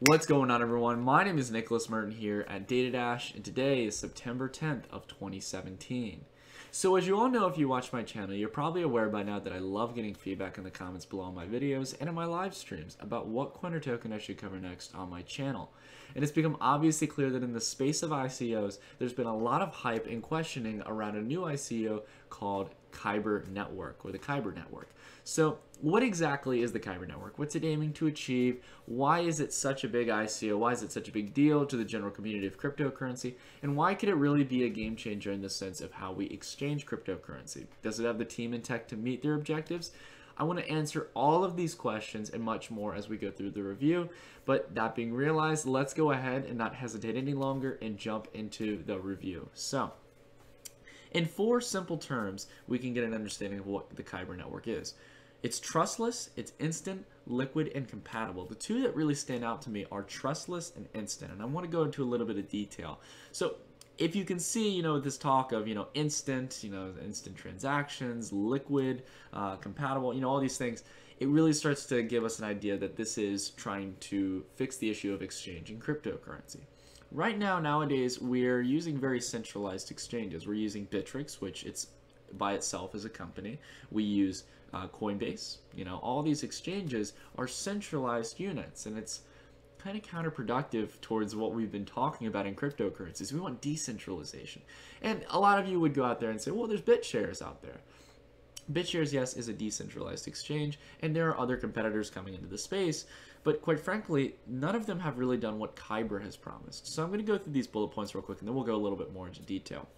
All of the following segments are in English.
What's going on, everyone? My name is Nicholas Merton here at DataDash, and today is September 10th of 2017. So as you all know, if you watch my channel, you're probably aware by now that I love getting feedback in the comments below on my videos and in my live streams about what coin or token I should cover next on my channel. And it's become obviously clear that in the space of ICOs, there's been a lot of hype and questioning around a new ICO called Kyber Network, or the Kyber Network. So what exactly is the Kyber Network? What's it aiming to achieve? Why is it such a big ICO? Why is it such a big deal to the general community of cryptocurrency? And why could it really be a game changer in the sense of how we exchange cryptocurrency? Does it have the team and tech to meet their objectives? I want to answer all of these questions and much more as we go through the review. But that being realized, let's go ahead and not hesitate any longer and jump into the review. So, in 4 simple terms, we can get an understanding of what the Kyber Network is. It's trustless, it's instant, liquid, and compatible. The two that really stand out to me are trustless and instant, and I want to go into a little bit of detail. So if you can see, this talk of, instant, instant transactions, liquid, compatible, all these things, it really starts to give us an idea that this is trying to fix the issue of exchanging cryptocurrency. Right now, nowadays, we're using very centralized exchanges. We're using Bittrex, which it's by itself as a company. We use Coinbase. All these exchanges are centralized units, and it's kind of counterproductive towards what we've been talking about in cryptocurrencies. We want decentralization. And a lot of you would go out there and say, well, there's BitShares out there. BitShares, yes, is a decentralized exchange, and there are other competitors coming into the space, but quite frankly, none of them have really done what Kyber has promised. So I'm going to go through these bullet points real quick, and then we'll go a little bit more into detail.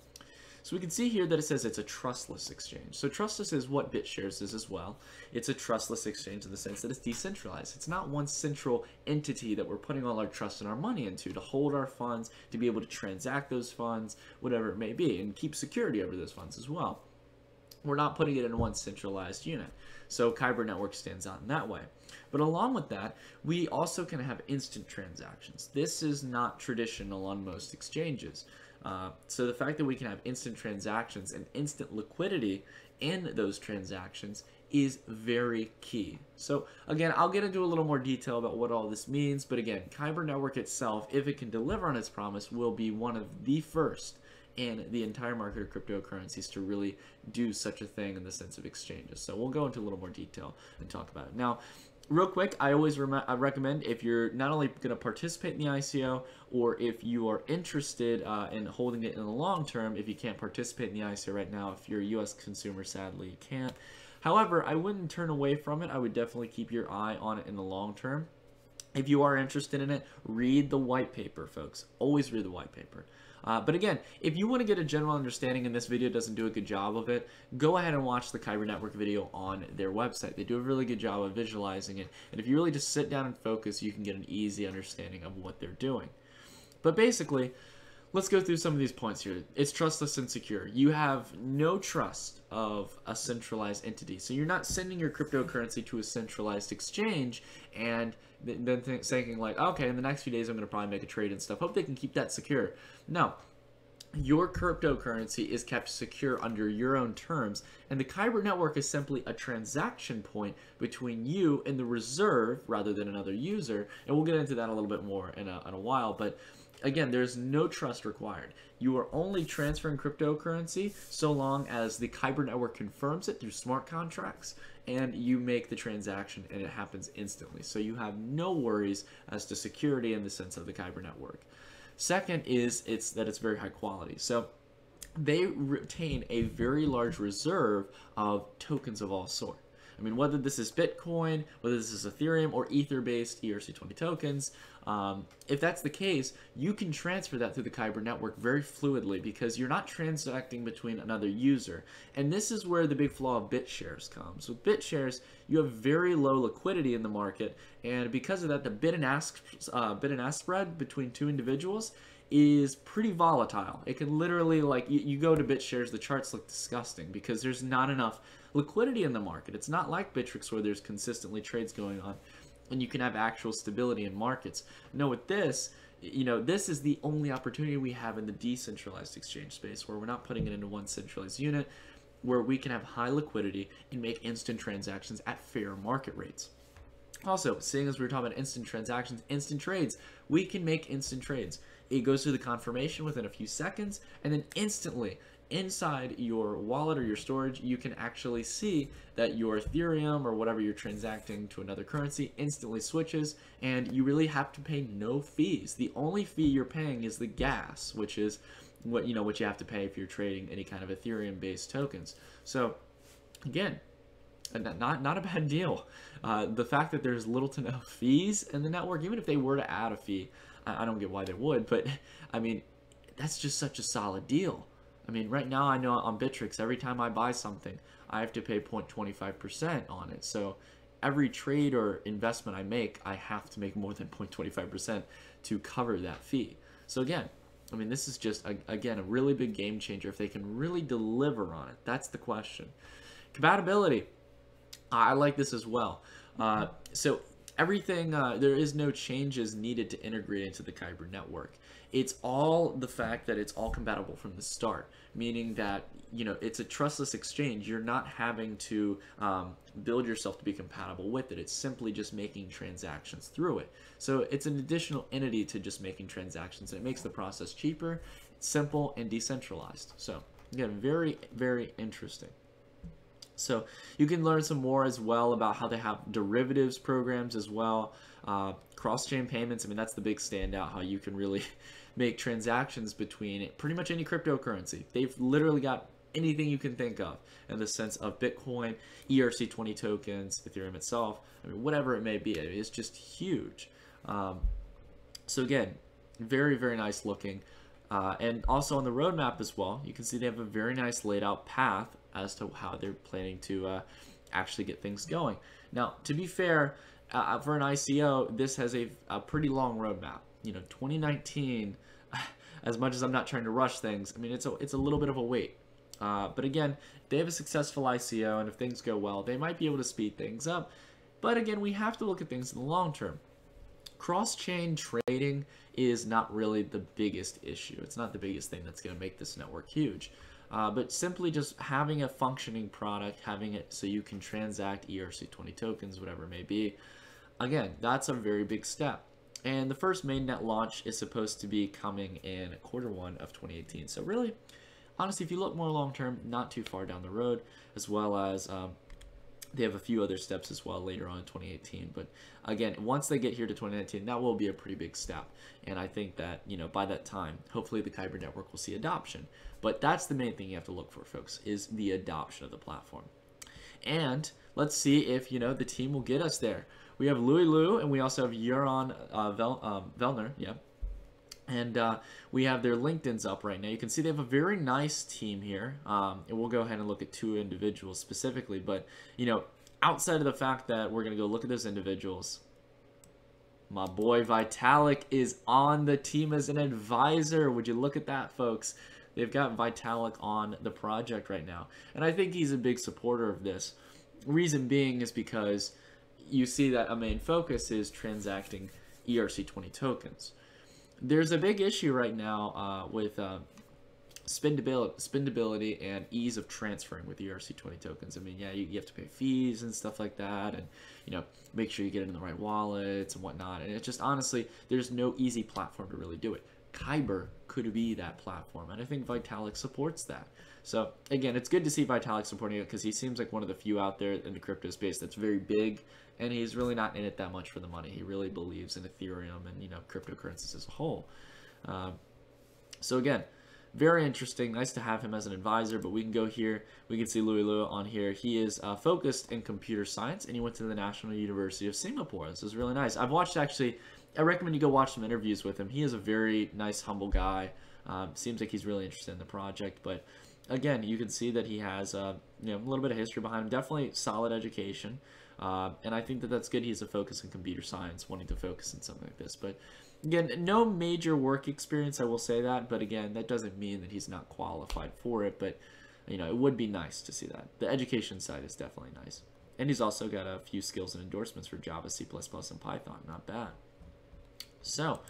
So we can see here that it says it's a trustless exchange. So trustless is what BitShares is as well. It's a trustless exchange in the sense that it's decentralized. It's not one central entity that we're putting all our trust and our money into to hold our funds, to be able to transact those funds, whatever it may be, and keep security over those funds as well. We're not putting it in one centralized unit. So Kyber Network stands out in that way. But along with that, we also can have instant transactions. This is not traditional on most exchanges. So the fact that we can have instant transactions and instant liquidity in those transactions is very key. So again, I'll get into a little more detail about what all this means. But again, Kyber Network itself, if it can deliver on its promise, will be one of the first in the entire market of cryptocurrencies to really do such a thing in the sense of exchanges. So we'll go into a little more detail and talk about it. Now, real quick, I always recommend, if you're not only going to participate in the ICO, or if you are interested in holding it in the long term, if you can't participate in the ICO right now, if you're a US consumer, sadly you can't. However, I wouldn't turn away from it. I would definitely keep your eye on it in the long term. If you are interested in it, read the white paper, folks. Always read the white paper. But again, if you want to get a general understanding and this video doesn't do a good job of it, go ahead and watch the Kyber Network video on their website. They do a really good job of visualizing it. And if you really just sit down and focus, you can get an easy understanding of what they're doing. But basically, let's go through some of these points here. It's trustless and secure. You have no trust of a centralized entity. So you're not sending your cryptocurrency to a centralized exchange and then thinking like, okay, in the next few days I'm going to probably make a trade and stuff. Hope they can keep that secure. No. Your cryptocurrency is kept secure under your own terms, and the Kyber Network is simply a transaction point between you and the reserve rather than another user. And we'll get into that a little bit more in a while, but again, there's no trust required. You are only transferring cryptocurrency so long as the Kyber Network confirms it through smart contracts and you make the transaction and it happens instantly. So you have no worries as to security in the sense of the Kyber Network. Second is that it's very high quality. So they retain a very large reserve of tokens of all sorts. I mean, whether this is Bitcoin, whether this is Ethereum or Ether-based ERC20 tokens, if that's the case, you can transfer that through the Kyber Network very fluidly because you're not transacting between another user. And this is where the big flaw of BitShares comes. With BitShares, you have very low liquidity in the market, and because of that, the bid and ask spread between two individuals is pretty volatile. It can literally, like, you go to BitShares, the charts look disgusting because there's not enough liquidity in the market. It's not like Bittrex where there's consistently trades going on and you can have actual stability in markets. No, with this, this is the only opportunity we have in the decentralized exchange space where we're not putting it into one centralized unit, where we can have high liquidity and make instant transactions at fair market rates. Also, seeing as we were talking about instant transactions, instant trades, we can make instant trades. It goes through the confirmation within a few seconds, and then instantly inside your wallet or your storage, you can actually see that your Ethereum or whatever you're transacting to another currency instantly switches, and you really have to pay no fees. The only fee you're paying is the gas, which is what you have to pay if you're trading any kind of Ethereum-based tokens. So again, not a bad deal. The fact that there's little to no fees in the network, even if they were to add a fee, I don't get why they would, but I mean, that's just such a solid deal. I mean, right now I know on Bittrex, every time I buy something, I have to pay 0.25% on it. So every trade or investment I make, I have to make more than 0.25% to cover that fee. So again, I mean, this is just, again, a really big game changer if they can really deliver on it. That's the question. Compatibility. I like this as well. So everything, there is no changes needed to integrate into the Kyber network. It's all the fact that it's all compatible from the start, meaning that, it's a trustless exchange. You're not having to build yourself to be compatible with it. It's simply just making transactions through it. So it's an additional entity to just making transactions, and it makes the process cheaper, simple, and decentralized. So again, very, very interesting. So you can learn some more as well about how they have derivatives programs as well. Cross-chain payments, I mean, that's the big standout, how you can really make transactions between pretty much any cryptocurrency. They've literally got anything you can think of in the sense of Bitcoin, ERC20 tokens, Ethereum itself, I mean, whatever it may be. I mean, it's just huge. So again, very, very nice looking. And also on the roadmap as well, you can see they have a very nice laid out path as to how they're planning to actually get things going. Now, to be fair, for an ICO, this has a pretty long roadmap. 2019, as much as I'm not trying to rush things, I mean, it's a little bit of a wait. But again, they have a successful ICO, and if things go well, they might be able to speed things up. But again, we have to look at things in the long term. Cross-chain trading is not really the biggest issue. It's not the biggest thing that's going to make this network huge. But simply just having a functioning product, having it so you can transact ERC20 tokens, whatever it may be, again, that's a very big step. And the first mainnet launch is supposed to be coming in Q1 of 2018. So really, honestly, if you look more long-term, not too far down the road, as well as they have a few other steps as well later on in 2018. But again, once they get here to 2019, that will be a pretty big step. And I think that, by that time, hopefully the Kyber network will see adoption. But that's the main thing you have to look for, folks, is the adoption of the platform. And let's see if, the team will get us there. We have Louis Liu, and we also have Jeroen Velner, yeah. And we have their LinkedIn's up right now. You can see they have a very nice team here. And we'll go ahead and look at two individuals specifically. But, outside of the fact that we're going to go look at those individuals, my boy Vitalik is on the team as an advisor. Would you look at that, folks? They've got Vitalik on the project right now. And I think he's a big supporter of this. Reason being is because you see that a main focus is transacting ERC20 tokens. There's a big issue right now with spendability and ease of transferring with ERC20 tokens. I mean, yeah, you have to pay fees and stuff like that, and make sure you get it in the right wallets and whatnot. And it's just, honestly, there's no easy platform to really do it. Kyber could be that platform, and I think Vitalik supports that. So again, it's good to see Vitalik supporting it because he seems like one of the few out there in the crypto space that's very big, and he's really not in it that much for the money. He really believes in Ethereum and cryptocurrencies as a whole. So again, very interesting. Nice to have him as an advisor. But we can go here. We can see Louis Liu on here. He is focused in computer science, and he went to the National University of Singapore. This is really nice. I've watched, actually, I recommend you go watch some interviews with him. He is a very nice, humble guy. Seems like he's really interested in the project. But again, you can see that he has a little bit of history behind him. Definitely solid education. And I think that that's good. He's a focus in computer science, wanting to focus in something like this. But again, no major work experience, I will say that. But again, that doesn't mean that he's not qualified for it. But, it would be nice to see that. The education side is definitely nice. And he's also got a few skills and endorsements for Java, C++, and Python. Not bad. So,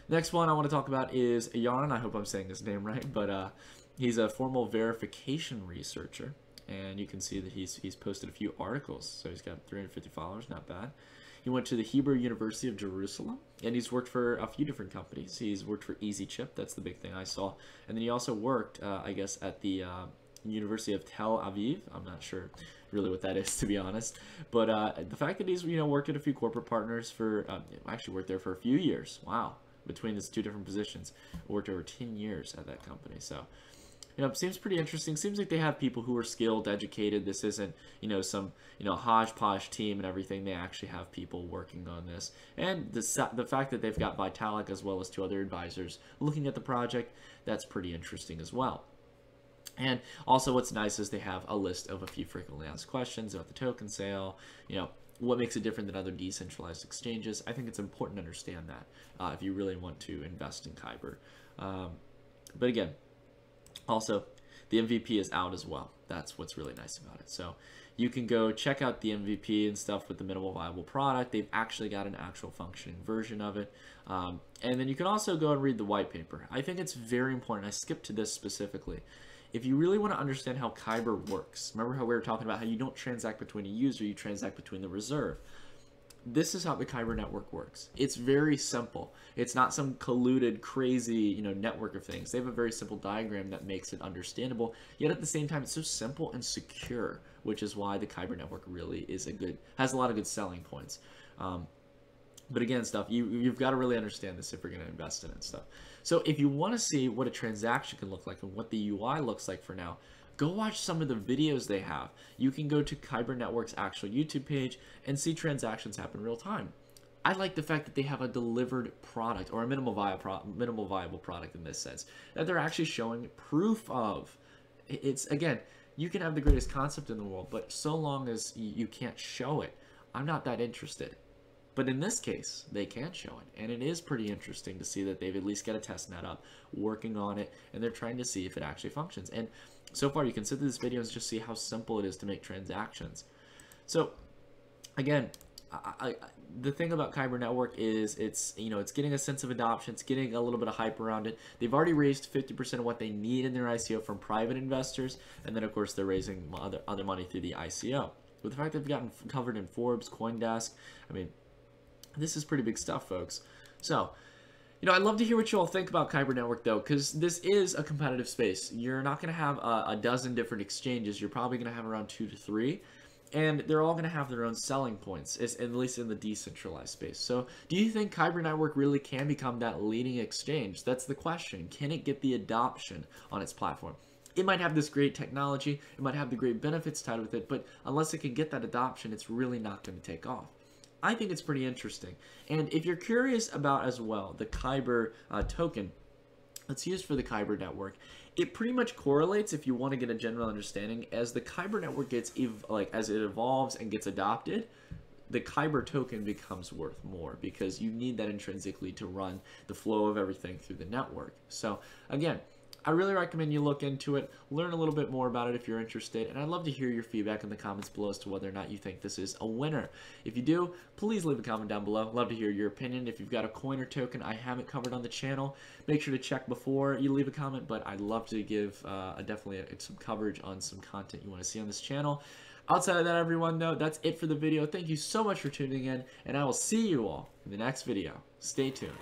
next one I want to talk about is Jeroen. I hope I'm saying his name right. But he's a formal verification researcher. And you can see that he's posted a few articles. So he's got 350 followers, not bad. He went to the Hebrew University of Jerusalem, and he's worked for a few different companies. He's worked for Easy Chip. That's the big thing I saw. And then he also worked, I guess, at the University of Tel Aviv. I'm not sure really what that is, to be honest. But the fact that he's, worked at a few corporate partners for, actually worked there for a few years. Wow. Between his two different positions. Worked over 10 years at that company. So, it seems pretty interesting. Seems like they have people who are skilled, educated. This isn't, some, hodgepodge team and everything. They actually have people working on this. And the fact that they've got Vitalik as well as two other advisors looking at the project, that's pretty interesting as well. And also what's nice is they have a list of a few frequently asked questions about the token sale, what makes it different than other decentralized exchanges. I think it's important to understand that if you really want to invest in Kyber. But again, also, the MVP is out as well. That's what's really nice about it. So you can go check out the MVP and stuff with the minimal viable product. They've actually got an actual functioning version of it. And then you can also go and read the white paper. I think it's very important. I skipped to this specifically. If you really want to understand how Kyber works, remember how we were talking about how you don't transact between a user, you transact between the reserve. This is how the Kyber network works. It's very simple. It's not some colluded, crazy, network of things. They have a very simple diagram that makes it understandable. Yet at the same time, it's so simple and secure, which is why the Kyber network really has a lot of good selling points. But again, you've got to really understand this if you're going to invest in it and stuff. So if you want to see what a transaction can look like and what the UI looks like for now, go watch some of the videos they have. You can go to Kyber Network's actual YouTube page and see transactions happen real time. I like the fact that they have a delivered product, or a minimal viable product in this sense, that they're actually showing proof of. It's, again, you can have the greatest concept in the world, but so long as you can't show it, I'm not that interested. But in this case, they can show it, and it is pretty interesting to see that they've at least got a test net up, working on it, and they're trying to see if it actually functions. And so far, you can sit through this video and just see how simple it is to make transactions. So, again, the thing about Kyber Network is it's getting a sense of adoption, it's getting a little bit of hype around it. They've already raised 50% of what they need in their ICO from private investors, and then of course they're raising other money through the ICO. With the fact they've gotten covered in Forbes, CoinDesk, this is pretty big stuff, folks. So, I'd love to hear what you all think about Kyber Network, though, because this is a competitive space. You're not going to have a dozen different exchanges. You're probably going to have around 2 to 3, and they're all going to have their own selling points, at least in the decentralized space. So, do you think Kyber Network really can become that leading exchange? That's the question. Can it get the adoption on its platform? It might have this great technology. It might have the great benefits tied with it, but unless it can get that adoption, it's really not going to take off. I think it's pretty interesting. And if you're curious about as well the Kyber token that's used for the Kyber network, it pretty much correlates, if you want to get a general understanding, as the Kyber network gets as it evolves and gets adopted, the Kyber token becomes worth more because you need that intrinsically to run the flow of everything through the network. So again, I really recommend you look into it, learn a little bit more about it if you're interested, and I'd love to hear your feedback in the comments below as to whether or not you think this is a winner. If you do, please leave a comment down below. Love to hear your opinion. If you've got a coin or token I haven't covered on the channel, make sure to check before you leave a comment, but I'd love to give definitely some coverage on some content you want to see on this channel. Outside of that, everyone, though, that's it for the video. Thank you so much for tuning in, and I will see you all in the next video. Stay tuned.